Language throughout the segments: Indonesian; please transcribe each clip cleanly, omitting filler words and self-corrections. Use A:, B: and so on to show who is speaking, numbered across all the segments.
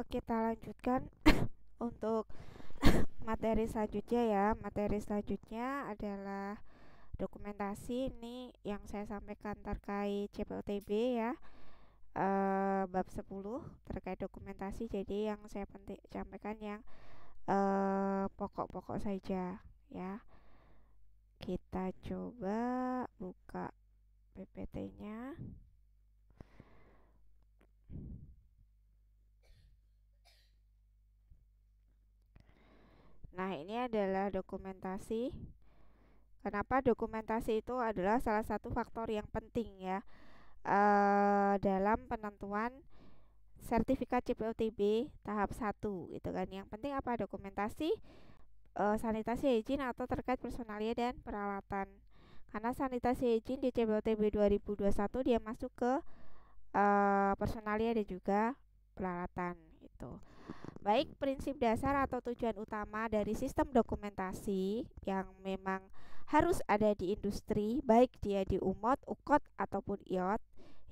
A: Kita lanjutkan untuk materi selanjutnya ya. Materi selanjutnya adalah dokumentasi. Ini yang saya sampaikan terkait CPOTB ya. Bab 10 terkait dokumentasi. Jadi yang saya sampaikan yang pokok-pokok saja ya. Kita coba buka PPT-nya. Nah, ini adalah dokumentasi. Kenapa dokumentasi itu adalah salah satu faktor yang penting ya dalam penentuan sertifikat CPOTB tahap 1 gitu kan. Yang penting apa? Dokumentasi sanitasi hygiene atau terkait personalia dan peralatan. Karena sanitasi hygiene di CPOTB 2021 dia masuk ke personalia dan juga peralatan itu. Baik, prinsip dasar atau tujuan utama dari sistem dokumentasi yang memang harus ada di industri, baik dia di UMOT, UKOT ataupun IOT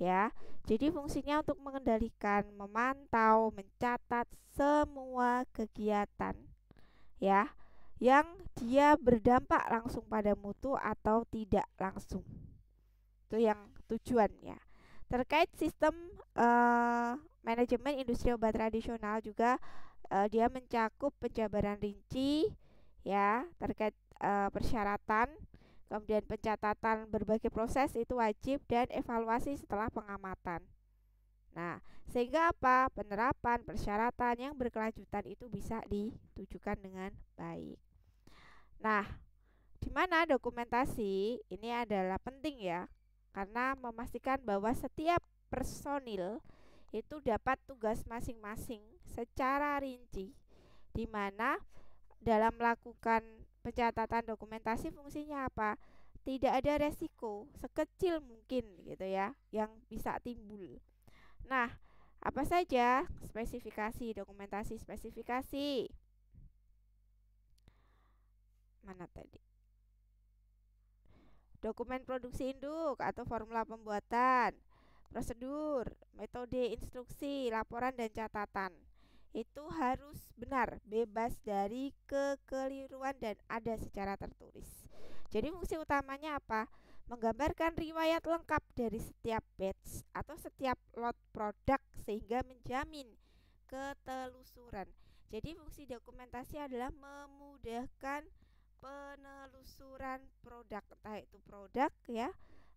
A: ya. Jadi fungsinya untuk mengendalikan, memantau, mencatat semua kegiatan ya yang dia berdampak langsung pada mutu atau tidak langsung. Itu yang tujuannya. Terkait sistem manajemen industri obat tradisional juga dia mencakup penjabaran rinci ya terkait persyaratan, kemudian pencatatan berbagai proses itu wajib dan evaluasi setelah pengamatan. Nah, sehingga apa? Penerapan persyaratan yang berkelanjutan itu bisa ditujukan dengan baik. Nah, di mana dokumentasi ini adalah penting ya, karena memastikan bahwa setiap personil itu dapat tugas masing-masing secara rinci, di mana dalam melakukan pencatatan dokumentasi fungsinya apa? Tidak ada resiko sekecil mungkin gitu ya yang bisa timbul. Nah, apa saja spesifikasi dokumentasi spesifikasi? Mana tadi? Dokumen produksi induk atau formula pembuatan, prosedur, metode instruksi, laporan dan catatan. Itu harus benar, bebas dari kekeliruan dan ada secara tertulis. Jadi fungsi utamanya apa? Menggambarkan riwayat lengkap dari setiap batch atau setiap lot produk sehingga menjamin ketelusuran. Jadi fungsi dokumentasi adalah memudahkan penelusuran produk, entah itu produk ya,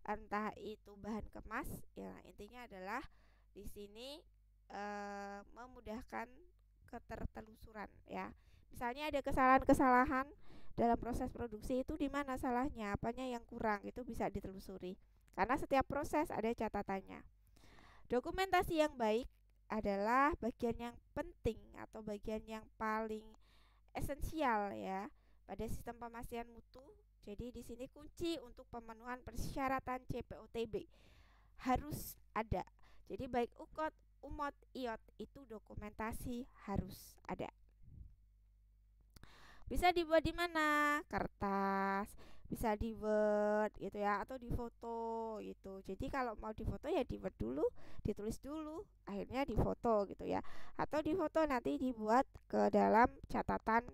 A: entah itu bahan kemas. Ya, intinya adalah di sini memudahkan ketertelusuran ya. Misalnya ada kesalahan-kesalahan dalam proses produksi itu di mana salahnya, apanya yang kurang itu bisa ditelusuri. Karena setiap proses ada catatannya. Dokumentasi yang baik adalah bagian yang penting atau bagian yang paling esensial ya pada sistem pemastian mutu. Jadi di sini kunci untuk pemenuhan persyaratan CPOTB harus ada. Jadi baik UKOT, UMOT, IOT itu dokumentasi harus ada. Bisa dibuat di mana? Kertas, bisa di Word gitu ya, atau di foto gitu. Jadi kalau mau difoto ya di Word dulu, ditulis dulu, akhirnya difoto gitu ya. Atau di foto nanti dibuat ke dalam catatan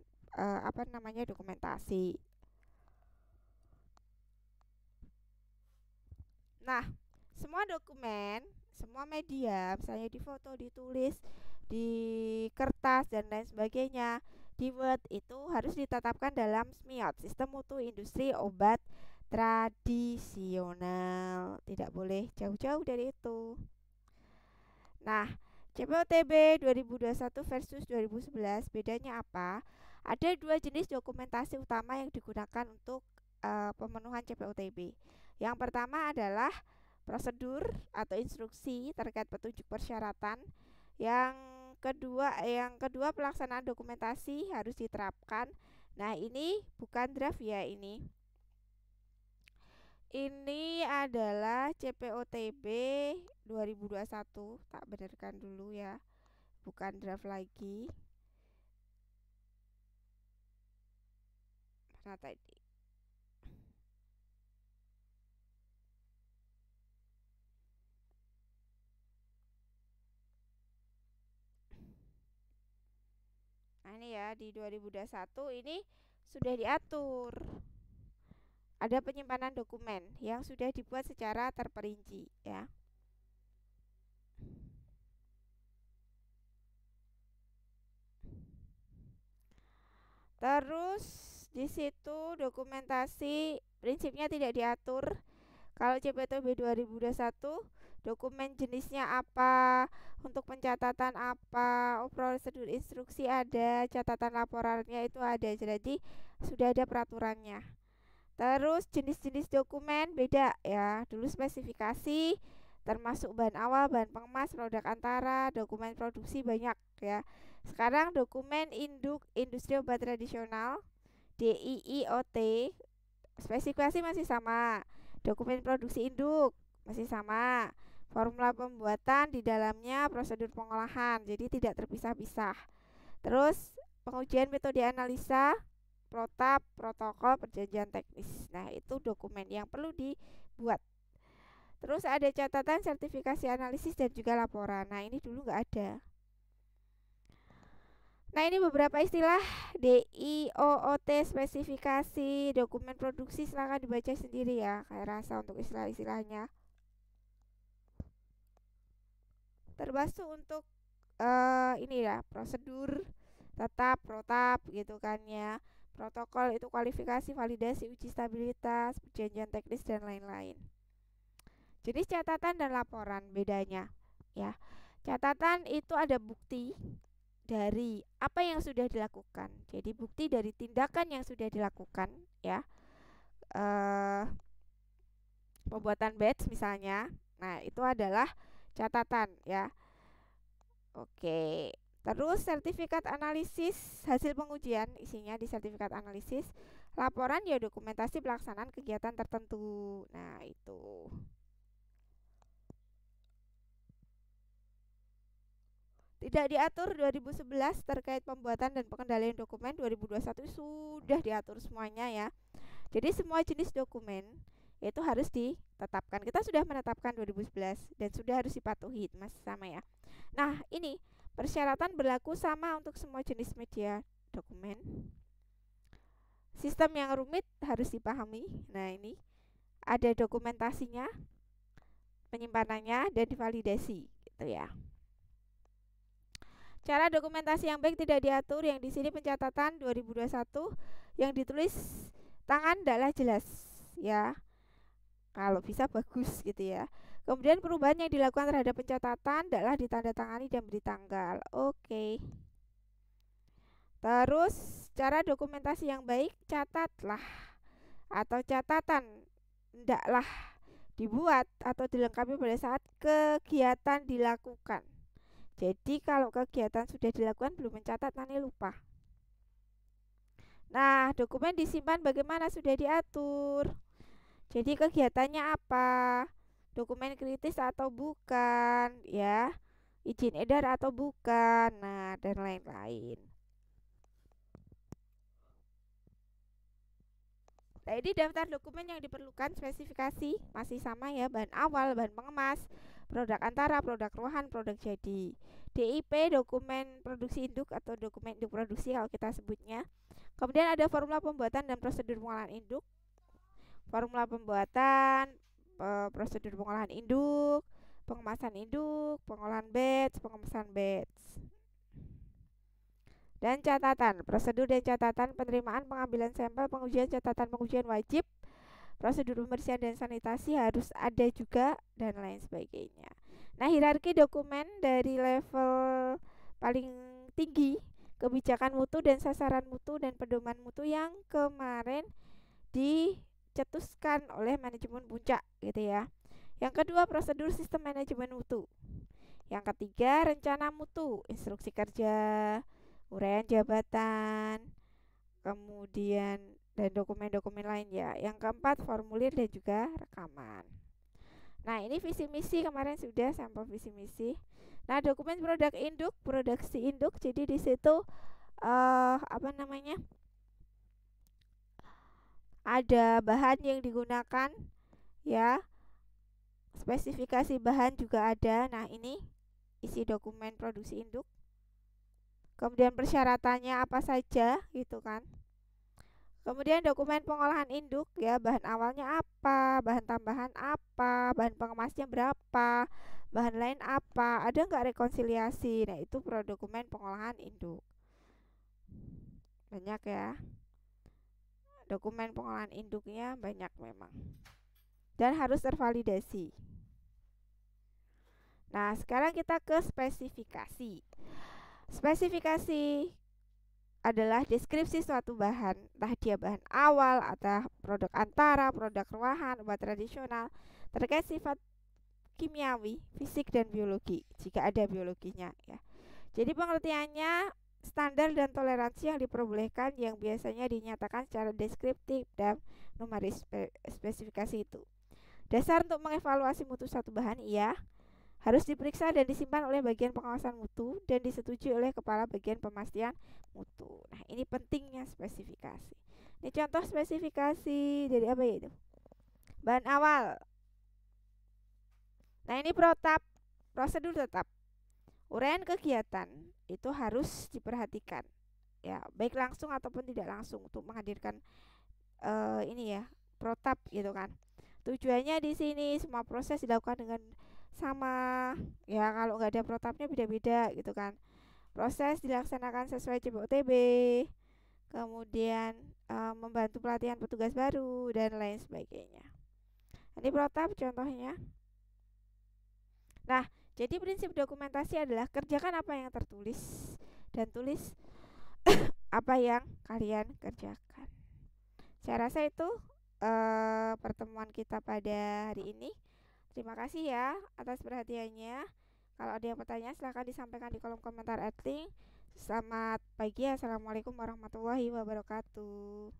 A: dokumentasi. Nah, semua dokumen, semua media, misalnya di foto, ditulis, di kertas dan lain sebagainya, di Word itu harus ditetapkan dalam SMIOT, Sistem Mutu Industri Obat Tradisional. Tidak boleh jauh-jauh dari itu. Nah, CPOTB 2021 versus 2011 bedanya apa? Ada dua jenis dokumentasi utama yang digunakan untuk pemenuhan CPOTB. Yang pertama adalah prosedur atau instruksi terkait petunjuk persyaratan. Yang kedua pelaksanaan dokumentasi harus diterapkan. Nah, ini bukan draft ya ini. Ini adalah CPOTB 2021. Tak benarkan dulu ya. Bukan draft lagi. Mana tadi? ini ya di 2021 ini sudah diatur. Ada penyimpanan dokumen yang sudah dibuat secara terperinci ya. Terus di situ dokumentasi prinsipnya tidak diatur. Kalau CPTB 2021 dokumen jenisnya apa, untuk pencatatan apa, prosedur instruksi ada, catatan laporannya itu ada. Jadi sudah ada peraturannya. Terus jenis-jenis dokumen beda ya. Dulu spesifikasi termasuk bahan awal, bahan pengemas, produk antara, dokumen produksi banyak ya. Sekarang dokumen induk industri obat tradisional DIIOT, spesifikasi masih sama. Dokumen produksi induk masih sama. Formula pembuatan di dalamnya prosedur pengolahan, jadi tidak terpisah-pisah. Terus pengujian metode analisa, protap, protokol, perjanjian teknis. Nah, itu dokumen yang perlu dibuat. Terus ada catatan, sertifikasi analisis, dan juga laporan. Nah, ini dulu nggak ada. Nah, ini beberapa istilah DIOOT, spesifikasi, dokumen produksi, silahkan dibaca sendiri ya, kayak rasa untuk istilah-istilahnya. Termasuk untuk ini ya, prosedur, tetap, protap gitu kan ya. Protokol itu kualifikasi, validasi, uji stabilitas, perjanjian teknis dan lain-lain. Jenis catatan dan laporan bedanya ya. Catatan itu ada bukti dari apa yang sudah dilakukan. Jadi bukti dari tindakan yang sudah dilakukan ya. Pembuatan batch misalnya. Nah, itu adalah catatan ya. Oke. Terus sertifikat analisis hasil pengujian, isinya di sertifikat analisis. Laporan ya dokumentasi pelaksanaan kegiatan tertentu. Nah, itu. Tidak diatur 2011 terkait pembuatan dan pengendalian dokumen. 2021 sudah diatur semuanya ya. Jadi semua jenis dokumen itu harus ditetapkan. Kita sudah menetapkan 2011 dan sudah harus dipatuhi, masih sama ya. Nah, ini persyaratan berlaku sama untuk semua jenis media dokumen. Sistem yang rumit harus dipahami. Nah, ini ada dokumentasinya, penyimpanannya, dan divalidasi gitu ya. Cara dokumentasi yang baik tidak diatur. Yang di sini pencatatan 2021 yang ditulis tangan adalah jelas ya. Kalau bisa bagus gitu ya. Kemudian perubahan yang dilakukan terhadap pencatatan adalah ditandatangani dan beri tanggal. Oke. Terus cara dokumentasi yang baik, catatlah atau catatan hendaklah dibuat atau dilengkapi pada saat kegiatan dilakukan. Jadi kalau kegiatan sudah dilakukan belum mencatat nanti lupa. Nah, dokumen disimpan bagaimana sudah diatur. Jadi kegiatannya apa? Dokumen kritis atau bukan, ya? Izin edar atau bukan. Nah, dan lain-lain. Nah, ini daftar dokumen yang diperlukan, spesifikasi masih sama ya, bahan awal, bahan pengemas, produk antara, produk ruahan, produk jadi. DIP, dokumen produksi induk atau dokumen induk produksi kalau kita sebutnya. Kemudian ada formula pembuatan dan prosedur pengolahan induk. Formula pembuatan, prosedur pengolahan induk, pengemasan induk, pengolahan batch, pengemasan batch. Dan catatan, prosedur dan catatan penerimaan, pengambilan sampel, pengujian, catatan pengujian wajib, prosedur pembersihan dan sanitasi harus ada juga, dan lain sebagainya. Nah, hierarki dokumen dari level paling tinggi, kebijakan mutu dan sasaran mutu dan pedoman mutu yang kemarin dicetuskan oleh manajemen puncak gitu ya. Yang kedua, prosedur sistem manajemen mutu. Yang ketiga, rencana mutu, instruksi kerja, uraian jabatan, kemudian dan dokumen-dokumen lain ya. Yang keempat, formulir dan juga rekaman. Nah, ini visi misi kemarin sudah sampel visi misi. Nah, dokumen produk induk, produksi induk. Jadi di situ ada bahan yang digunakan ya. Spesifikasi bahan juga ada. Nah, ini isi dokumen produksi induk. kemudian persyaratannya apa saja gitu kan. Kemudian dokumen pengolahan induk ya, bahan awalnya apa, bahan tambahan apa, bahan pengemasnya berapa, bahan lain apa, ada nggak rekonsiliasi. Nah, itu dokumen pengolahan induk. Banyak ya. Dokumen pengolahan induknya banyak memang. Dan harus tervalidasi. Nah, sekarang kita ke spesifikasi. Spesifikasi adalah deskripsi suatu bahan, entah dia bahan awal atau produk antara, produk ruahan, obat tradisional, terkait sifat kimiawi, fisik dan biologi, jika ada biologinya ya. Jadi pengertiannya standar dan toleransi yang diperbolehkan yang biasanya dinyatakan secara deskriptif dan numeris spesifikasi itu. Dasar untuk mengevaluasi mutu satu bahan iya harus diperiksa dan disimpan oleh bagian pengawasan mutu dan disetujui oleh kepala bagian pemastian mutu. Nah, ini pentingnya spesifikasi. Ini contoh spesifikasi dari apa ya itu? Bahan awal. Nah, ini protap, prosedur tetap. Uraian kegiatan itu harus diperhatikan. Ya, baik langsung ataupun tidak langsung untuk menghadirkan ini ya, protap gitu kan. Tujuannya di sini semua proses dilakukan dengan sama ya, kalau nggak ada protapnya beda-beda gitu kan. Proses dilaksanakan sesuai CPOTB, kemudian membantu pelatihan petugas baru dan lain sebagainya. Ini protap contohnya. Nah, jadi prinsip dokumentasi adalah kerjakan apa yang tertulis dan tulis apa yang kalian kerjakan. Saya rasa itu pertemuan kita pada hari ini. Terima kasih ya atas perhatiannya. Kalau ada yang bertanya silahkan disampaikan di kolom komentar @link. Selamat pagi, assalamualaikum warahmatullahi wabarakatuh.